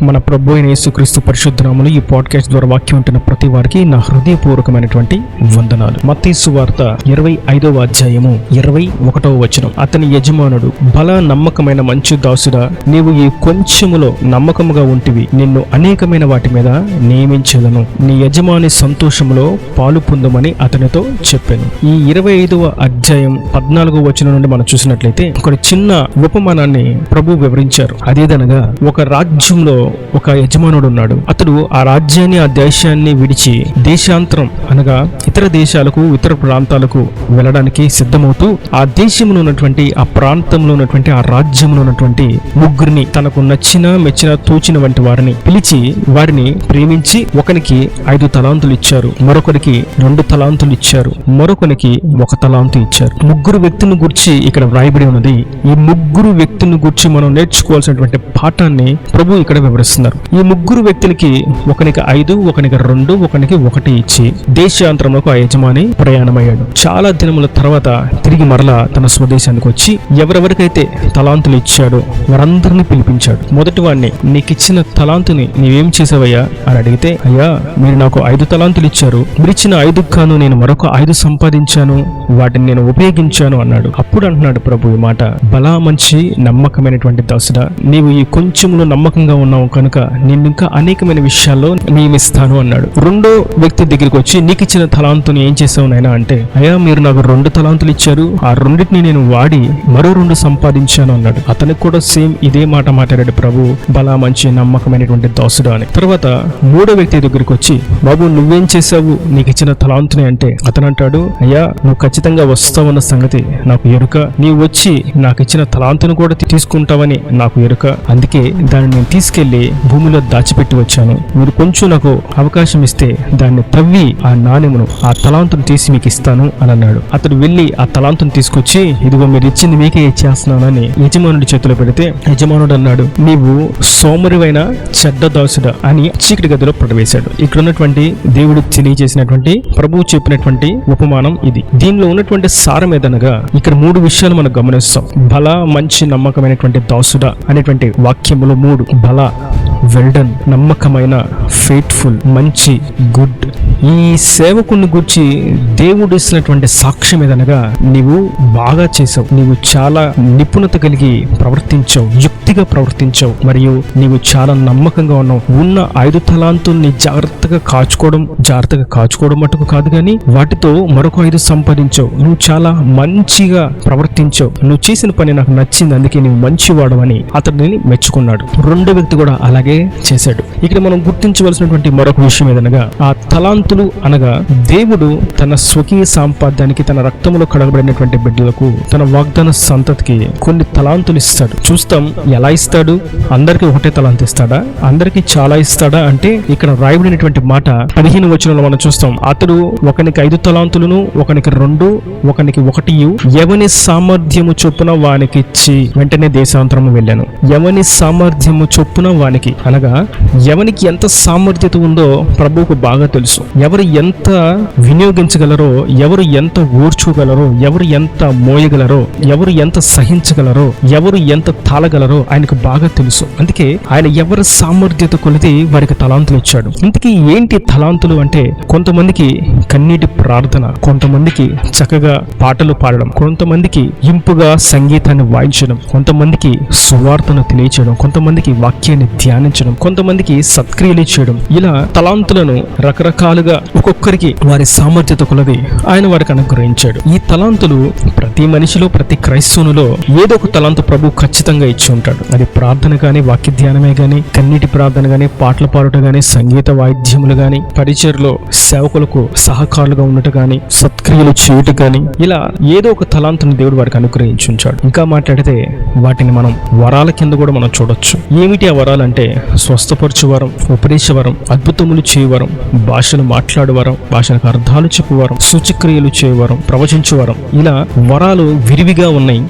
మన ప్రభు అయిన యేసుక్రీస్తు పరిశుద్ధ నామములో ఈ పాడ్కాస్ట్ ద్వారా వాక్యం ఉంటున్న ప్రతి వారికి నా హృదయపూర్వకమైనటువంటి వందనాలు. మత్తయి సువార్త 25వ అధ్యాయము 21వ వచనం. అతని యజమానుడు, బల నమ్మకమైన మంచి దాసుడా, నీవు ఈ కొంచెములో నమ్మకముగా ఉంటివి, నిన్ను అనేకమైన వాటి మీద నియమించెదను, నీ యజమాని సంతోషములో పాలు పొందమని అతనితో చెప్పాను. ఈ 25వ అధ్యాయం 14వ వచనం నుండి మనం చూసినట్లయితే ఒక చిన్న ఉపమానాన్ని ప్రభు వివరించారు. అదేదనగా, ఒక రాజ్యంలో ఒక యజమానుడు ఉన్నాడు. అతడు ఆ రాజ్యాన్ని, ఆ దేశాన్ని విడిచి దేశాంతరం అనగా ఇతర దేశాలకు, ఇతర ప్రాంతాలకు వెళ్ళడానికి సిద్ధమవుతూ ఆ దేశంలో ఉన్నటువంటి, ఆ ప్రాంతంలో ఉన్నటువంటి, ఆ రాజ్యంలో ఉన్నటువంటి ముగ్గురిని, తనకు నచ్చిన మెచ్చిన తోచిన వంటి వారిని పిలిచి వారిని ప్రేమించి ఒకనికి 5 తలాంతులు ఇచ్చారు, మరొకరికి 2 తలాంతులు ఇచ్చారు, మరొకరికి 1 తలాంతు ఇచ్చారు. ముగ్గురు వ్యక్తులను గురించి ఇక్కడ వ్రాయబడి ఉన్నది. ఈ ముగ్గురు వ్యక్తులను గురించి మనం నేర్చుకోవాల్సినటువంటి పాఠాన్ని ప్రభు ఇక్కడ వివరిస్తున్నారు. ఈ ముగ్గురు వ్యక్తులకి ఒకనికి 5, ఒకనికి 2, ఒకనికి 1 ఇచ్చి దేశాంతరంలోకి ఆ యజమాని ప్రయాణమయ్యాడు. చాలా దినముల తర్వాత తిరిగి మరలా తన స్వదేశానికి వచ్చి ఎవరెవరికైతే తలాంతులు ఇచ్చాడో వారందరినీ పిలిపించాడు. మొదటి వాడిని, నీకు ఇచ్చిన తలాంతుని నీవేం చేసావయ్యా అని అడిగితే, అయ్యా మీరు నాకు 5 తలాంతులు ఇచ్చారు, మీరు ఇచ్చిన 5 కాను నేను మరొక 5 సంపాదించాను, వాటిని నేను ఉపయోగించాను అన్నాడు. అప్పుడు అంటున్నాడు ప్రభు ఈ మాట, బలా మంచి నమ్మకమైనటువంటి దాసుడా, నీవు ఈ కొంచెంలో నమ్మకంగా ఉన్నావు కనుక నేను ఇంకా అనేకమైన విషయాల్లో నియమిస్తాను అన్నాడు. రెండో వ్యక్తి దగ్గరికి వచ్చి, నీకు ఇచ్చిన తలాంతుని ఏం చేసావు నాయనా అంటే, అయ్యా మీరు నాకు 2 తలాంతులు ఇచ్చారు, ఆ రెండింటిని నేను వాడి మరో 2 సంపాదించాను అన్నాడు. అతనికి కూడా సేమ్ ఇదే మాట మాట్లాడాడు ప్రభు, బలా మంచి నమ్మకమైనటువంటి దాసుడా అని. తర్వాత మూడో వ్యక్తి దగ్గరికి వచ్చి, బాబు నువ్వేం చేసావు నీకు ఇచ్చిన తలాంతుని అంటే, అతను అంటాడు, అయ్యా నువ్వు ఖచ్చితంగా వస్తావన్న సంగతి నాకు ఎరుక, నీవు వచ్చి నాకు ఇచ్చిన తలాంతును కూడా తీసుకుంటావని నాకు ఎరుక, అందుకే దాన్ని నేను తీసుకెళ్లి భూమిలో దాచిపెట్టి వచ్చాను, మీరు కొంచెం నాకు అవకాశం ఇస్తే దాన్ని తవ్వి ఆ నాణెమును, ఆ తలాంతును తీసి మీకు ఇస్తాను అని అన్నాడు. అతడు వెళ్లి ఆ తలాంతును తీసుకొచ్చి, ఇదిగో మీరు ఇచ్చింది మీకే ఇచ్చేస్తున్నానని యజమానుడి చేతిలో పెడితే, యజమానుడు అన్నాడు, నీవు సోమరివైన చెడ్డ దాసుడా అని చీకటి గదిలో పడవేశాడు. ఇక్కడ ఉన్నటువంటి దేవుడు తెలియజేసినటువంటి, ప్రభువు చెప్పినటువంటి ఉపమానం ఇది. దీనిలో ఉన్నటువంటి సారం ఏదనగా, ఇక్కడ 3 విషయాలు మనం గమనిస్తాం. బల మంచి నమ్మకమైనటువంటి దాసుడా అనేటువంటి వాక్యములు 3, బల వెల్డన్ నమ్మకమైన, ఫెయిత్ఫుల్ మంచి, గుడ్. ఈ సేవకుని గురించి దేవుడు ఇచ్చినటువంటి సాక్ష్యం ఏదనగా, నీవు బాగా చేసావు, నీవు చాలా నిపుణత కలిగి ప్రవర్తించావు, యుక్తిగా ప్రవర్తించావు, మరియు నీవు చాలా నమ్మకంగా ఉన్నావు. ఉన్న 5 తలాంతుల్ని జాగ్రత్తగా కాచుకోవడం మటుకు కాదు కానీ వాటితో మరొక 5 సంపాదించావు. నువ్వు చాలా మంచిగా ప్రవర్తించావు, నువ్వు చేసిన పని నాకు నచ్చింది, అందుకే నువ్వు మంచివాడవని అతడిని మెచ్చుకున్నాడు. రెండో వ్యక్తి కూడా అలాగే చేశాడు. ఇక్కడ మనం గుర్తించవలసినటువంటి మరొక విషయం ఏదనగా, ఆ తలాంతులు అనగా దేవుడు తన స్వకీయ సాంపాద్యానికి, తన రక్తములో కడగబడినటువంటి బిడ్డలకు, తన వాగ్దాన సంతతికి కొన్ని తలాంతులు ఇస్తాడు. చూస్తాం ఎలా ఇస్తాడు, అందరికి 1 తలాంతు ఇస్తాడా, అందరికి చాలా ఇస్తాడా అంటే, ఇక్కడ రాయబడినటువంటి మాట 15వ వచనంలో మనం చూస్తాం, అతడు ఒకనికి 5 తలాంతులను, ఒకనికి 2, ఒకనికి 1 ఎవని సామర్థ్యము చొప్పున వానికి ఇచ్చి వెంటనే దేశాంతరము వెళ్ళాను. ఎవని సామర్థ్యము చొప్పున వానికి అనగా ఎవనికి ఎంత సామర్థ్యత ఉందో ప్రభువుకు బాగా తెలుసు. ఎవరు ఎంత వినియోగించగలరో, ఎవరు ఎంత ఓర్చుకోగలరో, ఎవరు ఎంత మోయగలరో, ఎవరు ఎంత సహించగలరో, ఎవరు ఎంత తాళగలరో ఆయనకు బాగా తెలుసు. అందుకే ఆయన ఎవరి సామర్థ్యత కొలిది వారికి తలాంతులు ఇచ్చాడు. ఇంతకీ ఏంటి తలాంతులు అంటే, కొంతమందికి కన్నీటి ప్రార్థన, కొంతమందికి చక్కగా పాటలు పాడడం, కొంతమందికి ఇంపుగా సంగీతాన్ని వాయించడం, కొంతమందికి సువార్తను తెలియచేయడం, కొంతమందికి వాక్యాన్ని ధ్యానించడం, కొంతమందికి సత్క్రియలు చేయడం. ఇలా తలాంతులను రకరకాలుగా ఒక్కొక్కరికి వారి సామర్థ్యత కొలది ఆయన వారికి అనుగ్రహించాడు. ఈ తలాంతులు ప్రతి మనిషిలో, ప్రతి క్రైస్తవునిలో ఏదో ఒక తలాంతు ప్రభు ఖచ్చితంగా ఇచ్చి ఉంటాడు. అది ప్రార్థన గాని, వాక్య ధ్యానమే గాని, కన్నీటి ప్రార్థన గాని, పాటలు పాడుట గాని, సంగీత వాయిద్యములు గాని, పరిచర్లో సేవకులకు సహకారులుగా ఉండటం గాని, సత్క్రియలు చేయుట గాని, ఇలా ఏదో ఒక తలాంతుని దేవుడు వారికి అనుగ్రహించి ఉంచాడు. ఇంకా మాట్లాడితే వాటిని మనం వరాల కింద కూడా మనం చూడొచ్చు. ఏమిటి ఆ వరాలంటే, స్వస్థపరచు వరం, ఉపదేశ వరం, అద్భుతములు చేయవరం, భాషలు మాట్లాడవరం, భాషలకు అర్థాలు చెప్పువరం, సూచక్రియలు చేయవరం, ప్రవచించు వరం. ఇలా వరాలు విరివిగా ఉన్నాయి.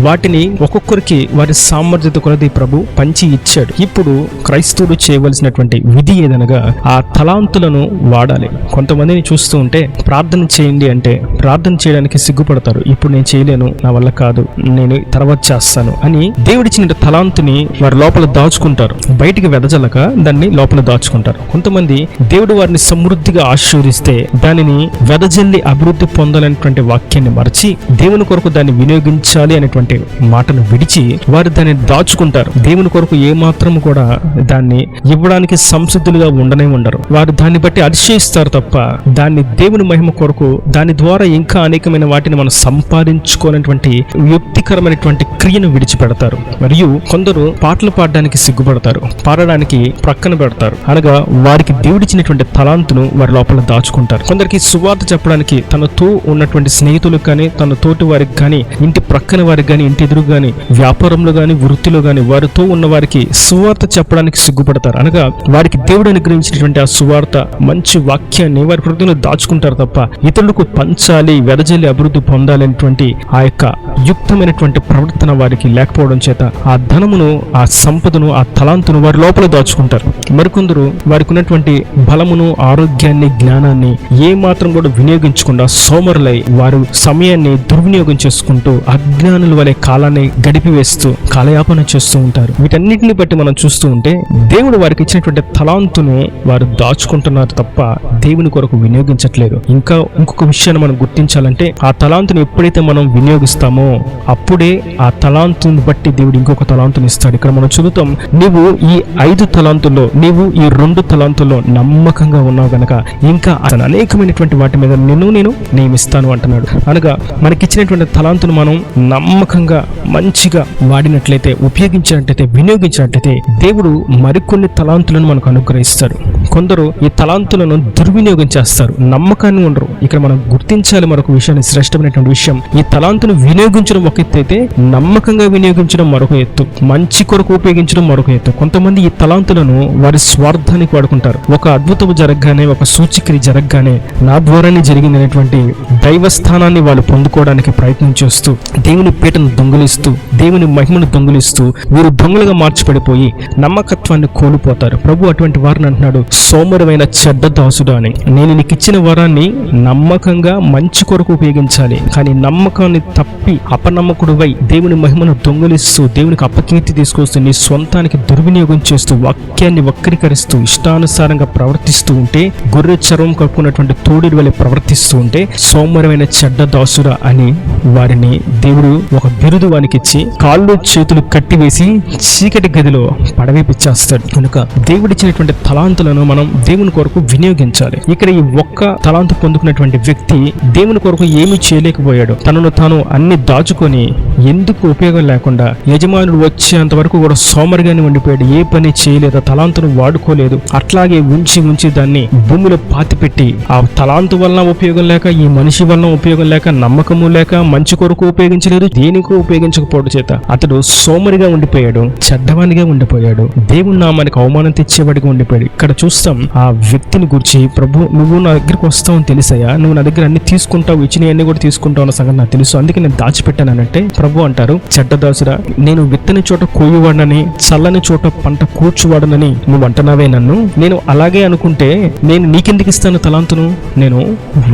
వాటిని ఒక్కొక్కరికి వారి సామర్థ్యత కొలది ప్రభు పంచి ఇచ్చాడు. ఇప్పుడు క్రైస్తవుడు చేయవలసినటువంటి విధి ఏదనగా ఆ తలాంతులను వాడాలి. కొంతమందిని చూస్తూ ఉంటే ప్రార్థన చేయండి అంటే ప్రార్థన చేయడానికి సిగ్గుపడతారు. ఇప్పుడు నేను చేయలేను, నా వల్ల కాదు, నేను తర్వాత చేస్తాను అని దేవుడిచ్చిన తలాంతుని వారి లోపల దాచుకుంటారు. బయటికి వెదజల్లక దాన్ని లోపల దాచుకుంటారు. కొంతమంది దేవుడు వారిని సమృద్ధిగా ఆశీర్వదిస్తే దానిని వెదజల్లి అభివృద్ధి పొందాలనేటువంటి వాక్యాన్ని మరచి దేవుని కొరకు దాన్ని వినియోగించాలి అనేటువంటి మాటను విడిచి వారు దాన్ని దాచుకుంటారు. దేవుని కొరకు ఏ మాత్రం కూడా దాన్ని ఇవ్వడానికి సంసిద్ధులుగా ఉండరు. వారు దాన్ని బట్టి అతిశయిస్తారు తప్ప దాన్ని దేవుని మహిమ కొరకు దాని ద్వారా ఇంకా అనేకమైన వాటిని మనం సంపాదించుకోనటువంటి యుక్తికరమైనటువంటి క్రియను విడిచిపెడతారు. మరియు కొందరు పాటలు పాడడానికి సిగ్గుపడతారు, పాడడానికి ప్రక్కన పెడతారు. అనగా వారికి దేవుడిచ్చినటువంటి తలాంతును వారి లోపల దాచుకుంటారు. కొందరికి సువార్త చెప్పడానికి తనతో ఉన్నటువంటి స్నేహితులకు కానీ తన తోటి వారికి కానీ ఇంటి ప్రక్కన వారికి కానీ ఇంటి ఎదురు కానీ వ్యాపారంలో కానీ వృత్తిలో కానీ వారితో ఉన్న వారికి సువార్త చెప్పడానికి సిగ్గుపడతారు. అనగా వారికి దేవుడు అనుగ్రహించినటువంటి ఆ సువార్త మంచి వాక్యాన్ని వారి హృదయంలో దాచుకుంటారు తప్ప ఇతరులకు పంచాలి, వెదజల్లి అభివృద్ధి పొందాలనేటువంటి ఆ యొక్క యుక్తమైనటువంటి ప్రవర్తన వారికి లేకపోవడం చేత ఆ ధనమును, ఆ సంపదను, ఆ తలాంతును వారి లోపల దాచుకుంటారు. మరికొందరు వారికి ఉన్నటువంటి బలమును, ఆరోగ్యాన్ని, జ్ఞానాన్ని ఏ మాత్రం కూడా వినియోగించకుండా సోమరులై వారు సమయాన్ని దుర్వినియోగం చేసుకుంటూ అజ్ఞానుల వలె కాలాన్ని గడిపివేస్తూ కాలయాపన చేస్తూ ఉంటారు. వీటన్నిటిని బట్టి మనం చూస్తూ ఉంటే దేవుడు వారికి ఇచ్చినటువంటి తలాంతును వారు దాచుకుంటున్నారు తప్ప దేవుని కొరకు వినియోగించట్లేదు. ఇంకా ఇంకొక విషయాన్ని మనం గుర్తించాలంటే ఆ తలాంతును ఎప్పుడైతే మనం వినియోగిస్తామో అప్పుడే ఆ తలాంతుని బట్టి దేవుడు ఇంకొక తలాంతుని ఇస్తాడు. ఇక్కడ మనం చూద్దాం, నీవు ఈ 5 తలాంతుల్లో, నీవు ఈ 2 తలాంతుల్లో నమ్మకంగా ఉన్నావు గనక ఇంకా అతను అనేకమైనటువంటి వాటి మీద నేను నియమిస్తాను అంటున్నాడు. అనగా మనకిచ్చినటువంటి తలాంతును మనం నమ్మకంగా మంచిగా వాడినట్లయితే, ఉపయోగించినట్లయితే, వినియోగించినట్లయితే దేవుడు మరికొన్ని తలాంతులను మనకు అనుగ్రహిస్తాడు. కొందరు ఈ తలాంతులను దుర్వినియోగం చేస్తారు, నమ్మకాన్ని ఉండరు. ఇక్కడ మనం గుర్తించాలి మరొక విషయాన్ని, శ్రేష్టమైనటువంటి విషయం. ఈ తలాంతును వినియోగించడం ఒక ఎత్తు అయితే నమ్మకంగా వినియోగించడం మరొక ఎత్తు, మంచి కొరకు ఉపయోగించడం మరొక ఎత్తు. కొంతమంది ఈ తలాంతులను వారి స్వార్థానికి వాడుకుంటారు. ఒక అద్భుతం జరగగానే, ఒక సూచిక్రియ జరగగానే నా ద్వారానే జరిగింది అనేటువంటి దైవస్థానాన్ని వాళ్ళు పొందుకోవడానికి ప్రయత్నం చేస్తూ దేవుని పీటను దొంగిలిస్తూ, దేవుని మహిమను దొంగిలిస్తూ వీరు దొంగలుగా మార్చిపడిపోయి నమ్మకత్వాన్ని కోల్పోతారు. ప్రభు అటువంటి వారిని అంటున్నాడు, సోమరమైన చెడ్డ దాసుడు అని. నేను నీకు ఇచ్చిన వరాన్ని నమ్మకంగా మంచి కొరకు ఉపయోగించాలి, కానీ నమ్మకాన్ని తప్పి అపనమ్మకుడువై దేవుని మహిమను దొంగిలిస్తూ దేవునికి అపకీర్తి తీసుకొస్తూ నీ సొంతానికి దుర్వినియోగం చేస్తూ వాక్యాన్ని వక్రీకరిస్తూ ఇష్టానుసారంగా ప్రవర్తిస్తూ ఉంటే, గొర్రె చర్మం కప్పుకున్నటువంటి తోడి వలె ప్రవర్తిస్తూ ఉంటే సోమరమైన చెడ్డ దాసుడా అని వారిని దేవుడు ఒక బిరుదు వానికి ఇచ్చి కాళ్ళు చేతులు కట్టివేసి చీకటి గదిలో పడవేపిచ్చేస్తాడు. కనుక దేవుడిచ్చినటువంటి తలాంతులను మనం దేవుని కొరకు వినియోగించాలి. ఇక్కడ ఈ ఒక్క తలాంతు పొందుకున్నటువంటి వ్యక్తి దేవుని కొరకు ఏమీ చేయలేకపోయాడు. తనను తాను అన్ని దాచుకొని ఎందుకు ఉపయోగం లేకుండా యజమానుడు వచ్చేంత వరకు కూడా సోమరిగానే ఉండిపోయాడు. ఏ పని చేయలేదు, తలాంతును వాడుకోలేదు. అట్లాగే ఉంచి దాన్ని భూమిలో పాతిపెట్టి ఆ తలాంతు వలన ఉపయోగం లేక, ఈ మనిషి వలన ఉపయోగం లేక, నమ్మకము లేక, మంచి కొరకు ఉపయోగించలేదు, దేనికో ఉపయోగించకపోవడం చేత అతడు సోమరిగా ఉండిపోయాడు, చెడ్డవానిగా ఉండిపోయాడు, దేవుని నామానికి అవమానం తెచ్చేవాడిగా ఉండిపోయాడు. ఇక్కడ చూస్తాం ఆ వ్యక్తిని గురించి, ప్రభు నువ్వు నా దగ్గరికి వస్తావు తెలుసయ్యా, నువ్వు నా దగ్గర అన్ని తీసుకుంటావు, ఇచ్చినవన్నీ కూడా తీసుకుంటావు అన్న సంగతి నాకు తెలుసు, అందుకే నేను దాచిపెట్టానంటే ప్రభు అంటారు, చెడ్డదాసురా, నేను విత్తని చోట కోయువాడనని, చల్లని చోట పంట కూర్చువాడనని నువ్వు అంటున్నావే నన్ను. నేను అలాగే అనుకుంటే నేను నీకెందుకు ఇస్తాను తలాంతును? నేను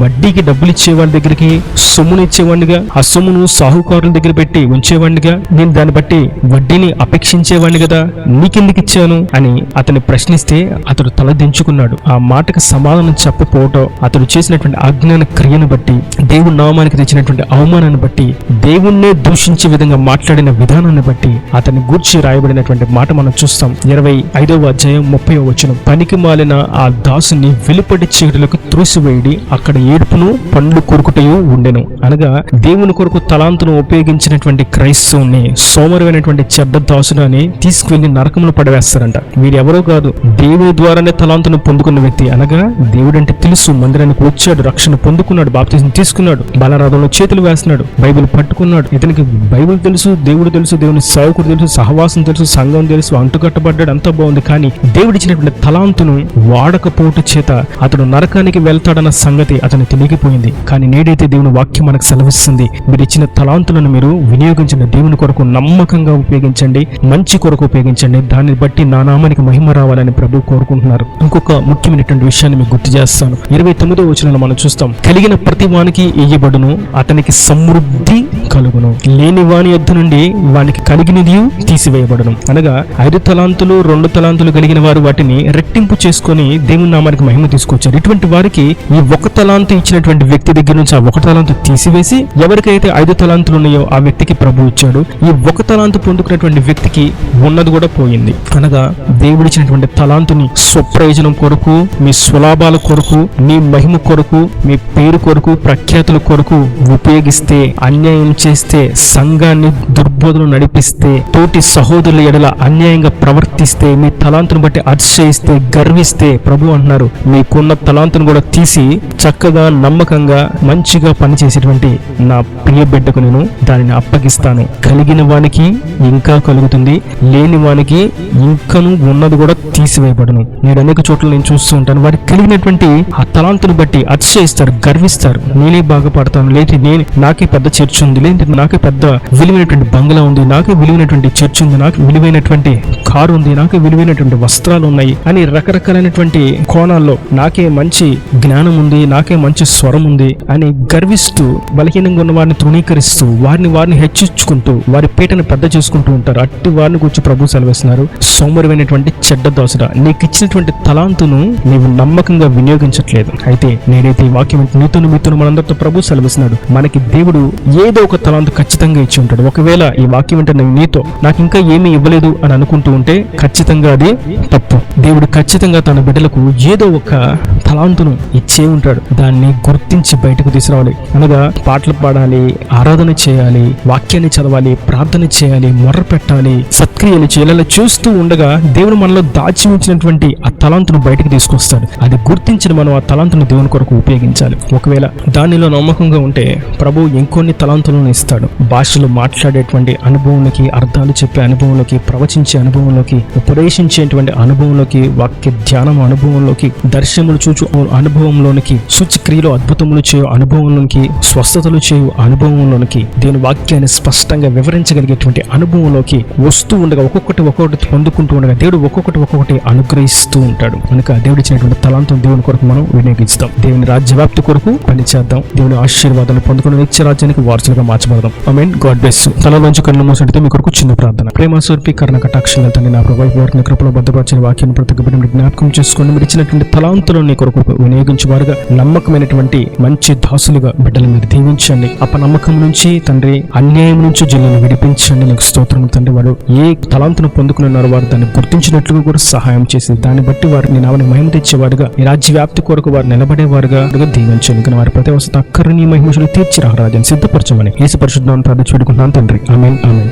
వడ్డీకి డబ్బులు ఇచ్చేవాడి దగ్గరికి సొమ్మును ఇచ్చేవాడినిగా, ఆ సొమ్మును సాహుకారుల దగ్గర పెట్టి ఉంచేవాడినిగా, నేను దాన్ని బట్టి వడ్డీని అపేక్షించేవాడిని కదా, నీకెందుకు ఇచ్చాను అని అతన్ని ప్రశ్నిస్తే అతడు తలదించుకున్నాడు. ఆ మాటకు సమాధానం చెప్పపోవటం, అతడు చేసినటువంటి అజ్ఞాన క్రియను బట్టి, దేవుని నామానికి తెచ్చినటువంటి అవమానాన్ని బట్టి, దేవుణ్ణే దూషించే విధంగా మాట్లాడిన విధానాన్ని బట్టి అతన్ని గూర్చి రాయబడినటువంటి మాట మనం చూస్తాం. 25వ అధ్యాయం 30వ వచనం, పనికి మాలిన ఆ దాసుని వెలుపటి చీకటిలోకి త్రోసివేయడి, అక్కడ ఏడుపును పండ్లు కొరుకుటయు ఉండెను. అనగా దేవుని కొరకు తలాంతును ఉపయోగించినటువంటి క్రైస్తవుని సోమరువైనటువంటి చెడ్డ దాసుని తీసుకువెళ్లి నరకంలో పడవేస్తారంట. వీరెవరో కాదు, దేవుని ద్వారానే తలాంతును పొందుకున్న వ్యక్తి అనగా దేవుడంటే తెలుసు, మందిరానికి వచ్చాడు, రక్షణ పొందుకున్నాడు, బాప్తిజం తీసుకున్నాడు, బలరాధంలో చేతులు వేస్తున్నాడు, బైబిల్ పట్టుకున్నాడు, ఇతనికి బైబిల్ తెలుసు, దేవుడు తెలుసు, దేవుని సేవకుడు తెలుసు, సహవాసం తెలుసు, సంఘం తెలుసు, అంటుకట్టబడ్డాడు, అంతా బాగుంది. కానీ దేవుడిచ్చినటువంటి తలాంతును వాడకపోవట చేత అతడు నరకానికి వెళ్తాడన్న సంగతి అతను తెలియకపోయింది. కానీ నేడైతే దేవుని వాక్యం మనకు సెలవిస్తుంది, మీరు ఇచ్చిన తలాంతులను మీరు వినియోగించండి, దేవుని కొరకు నమ్మకంగా ఉపయోగించండి, మంచి కొరకు ఉపయోగించండి, దాన్ని బట్టి నా నామానికి మహిమ రావాలని ప్రభు కోరుకుంటున్నారు. ఇంకొక ముఖ్యమైనటువంటి విషయాన్ని మీకు గుర్తు చేస్తాను. 29వ వచనంలో మనం చూస్తాం, కలిగిన ప్రతి వానికి ఇయ్యబడును, అతనికి సమృద్ధి కలుగును, లేని వాని యొద్ద నుండి వానికి కలిగినది తీసివేయబడును. అనగా 5 తలాంతులు 2 తలాంతులు కలిగిన వారు వాటిని రెట్టింపు చేసుకొని దేవుని నామానికి మహిమ తీసుకొచ్చారు. ఇటువంటి వారికి ఈ 1 తలాంతు ఇచ్చినటువంటి వ్యక్తి దగ్గర నుంచి ఆ 1 తలాంతు తీసివేసి ఎవరికైతే 5 తలాంతులు ఉన్నాయో ఆ వ్యక్తికి ప్రభు ఇచ్చాడు. ఈ 1 తలాంతు పొందుకున్నటువంటి వ్యక్తికి ఉన్నది కూడా పోయింది. అనగా దేవుడిచ్చినటువంటి తలాంతుని స్వప్రయోజనం కొరకు, మీ స్వలాభాల కొరకు, మీ మహిమ కొరకు, మీ పేరు కొరకు, ప్రఖ్యాతుల కొరకు ఉపయోగిస్తే, అన్యాయం చేస్తే, సంఘాన్ని దుర్బోధలు నడిపిస్తే, తోటి సహోదరుల ఎడల అన్యాయంగా ప్రవర్తిస్తే, మీ తలాంతును బట్టి అతిశయిస్తే, గర్విస్తే, ప్రభు అంటున్నారు మీకున్న తలాంతును కూడా తీసి చక్కగా నమ్మకంగా మంచిగా పనిచేసేటువంటి నా ప్రియ బిడ్డకు నేను దానిని అప్పగిస్తాను. కలిగిన వానికి ఇంకా కలుగుతుంది, లేని వానికి ఇంకను ఉన్నది కూడా తీసివేయబడును. నేను అనేక చోట్ల నేను చూస్తూ ఉంటాను, వారికి కలిగినటువంటి ఆ తలాంతును బట్టి అతిశయిస్తారు, గర్విస్తారు. నేనే బాగా పడతాను, లేదంటే నాకే పెద్ద చర్చ్ ఉంది, లేదంటే నాకే పెద్ద విలువైనటువంటి బంగ్లా ఉంది, నాకే విలువైనటువంటి చర్చ్ ఉంది, నాకు విలువైనటువంటి కారు ఉంది, నాకే విలువైనటువంటి వస్త్రాలు ఉన్నాయి అని రకరకాలైనటువంటి కోణాల్లో నాకే మంచి జ్ఞానం ఉంది, నాకే మంచి స్వరం ఉంది అని గర్విస్తూ బలహీనంగా ఉన్న వారిని తృణీకరిస్తూ వారిని హెచ్చించుకుంటూ వారి పీటను పెద్ద చేసుకుంటూ ఉంటారు. అట్టి వారిని గురించి ప్రభు సెలవిస్తున్నారు, సోమరిమైనటువంటి చెడ్డ దోసడ, నీకు ఇచ్చినటువంటి తలాంతును నీవు నమ్మకంగా వినియోగించట్లేదు. అయితే నేనైతే ఈ వాక్యం మీతోను మనందరితో ప్రభు సెలవిస్తున్నాడు, మనకి దేవుడు ఏదో ఒక తలాంతు ఖచ్చితంగా ఇచ్చి ఉంటాడు. ఒకవేళ ఈ వాక్యం అంటే నీతో నాకు ఇంకా ఏమీ ఇవ్వలేదు అని అనుకుంటూ ఉంటే ఖచ్చితంగా అది తప్పు. దేవుడు ఖచ్చితంగా తన బిడ్డలకు ఏదో ఒక తలాంతును ఇచ్చే ఉంటాడు. దాన్ని గుర్తించి బయటకు తీసుకురావాలి. అనగా పాటలు పాడాలి, ఆరాధన చేయాలి, వాక్యాన్ని చదవాలి, ప్రార్థన చేయాలి, మొర్ర పెట్టాలి, సత్క్రియలు చేయాలి. చూస్తూ ఉండగా దేవుడు మనలో దాచి ఉంచినటువంటి ఆ తలాంతును బయటకు తీసుకొస్తాడు. అది గుర్తించిన మనం ఆ తలాంతును దేవుని కొరకు ఉపయోగించాలి. ఒకవేళ దానిలో నమ్మకంగా ఉంటే ప్రభు ఇంకొన్ని తలాంతులను ఇస్తాడు. భాషలు మాట్లాడేటువంటి అనుభవంలోకి, అర్థాలు చెప్పే అనుభవంలోకి, ప్రవచించే అనుభవంలోకి, ఉపదేశించేటువంటి అనుభవంలోకి, వాక్య ధ్యానం అనుభవంలోకి, దర్శనములు చూచు అనుభవంలోనికి, సూచక్రియలు అద్భుతములు చేయు అనుభవంలోనికి, స్వస్థతలు చేయు అనుభవంలోనికి, దేవుని వాక్యాన్ని స్పష్టంగా వివరించగలిగేటువంటి అనుభవంలోకి వస్తూ ఉండగా ఒక్కొక్కటి పొందుకుంటూ ఉండగా దేవుడు ఒక్కొక్కటి అనుగ్రహిస్తూ ఉంటాడు. కనుక దేవుడు ఇచ్చినటువంటి తలాంతం దేవుని కొరకు మనం వినియోగిస్తాం. దేవుని రాజ్యవ్యాప్తి కొరకు పనిచేద్దాం. దేవుని ఆశీర్వాదాలు పొందుకుని నిత్య రాజ్యానికి వారసులుగా మార్చబడదాం. ఆమేన్. God bless you. తలలోంచి కన్ను మూసినట్టు మీ కొరకు చిన్న ప్రార్థన. ప్రేమ స్వరూపి కరుణ కటాక్షాలు తండ్రి, నా ప్రభు వారిని కృపలో భద్రపరిచిన వాక్యాన్ని ప్రతి ఒక్కరిని జ్ఞాపకం చేసుకోండి. మీరు ఇచ్చినటువంటి తలాంతులను నీ కొరకు వినియోగించేవారుగా, నమ్మకమైనటువంటి మంచి దాసులుగా బిడ్డలు మీరు దీవించండి. అపనమ్మకం నుంచి తండ్రి, అన్యాయం నుంచి జిల్లాను విడిపించండి. నీకు స్తోత్రం తండ్రి. వారు ఏ తలాంతును పొందుకుని ఉన్నారో వారు దాన్ని గుర్తించినట్లుగా కూడా సహాయం చేసి దాన్ని బట్టి వారిని నామని మహిమ తెచ్చేవారుగా, ఈ రాజ్య వ్యాప్తి కొరకు వారు నిలబడేవారుగా దీవించండి. కానీ వారి ప్రతి అవసరం అక్కరిని మహిమలు తీర్చి రాజాన్ని సిద్ధపరచమని యేసు పరిశుద్ధ నామమున ప్రార్థించి వేడుకుంటున్నాను తండ్రి. ఆమేన్. ఆమేన్.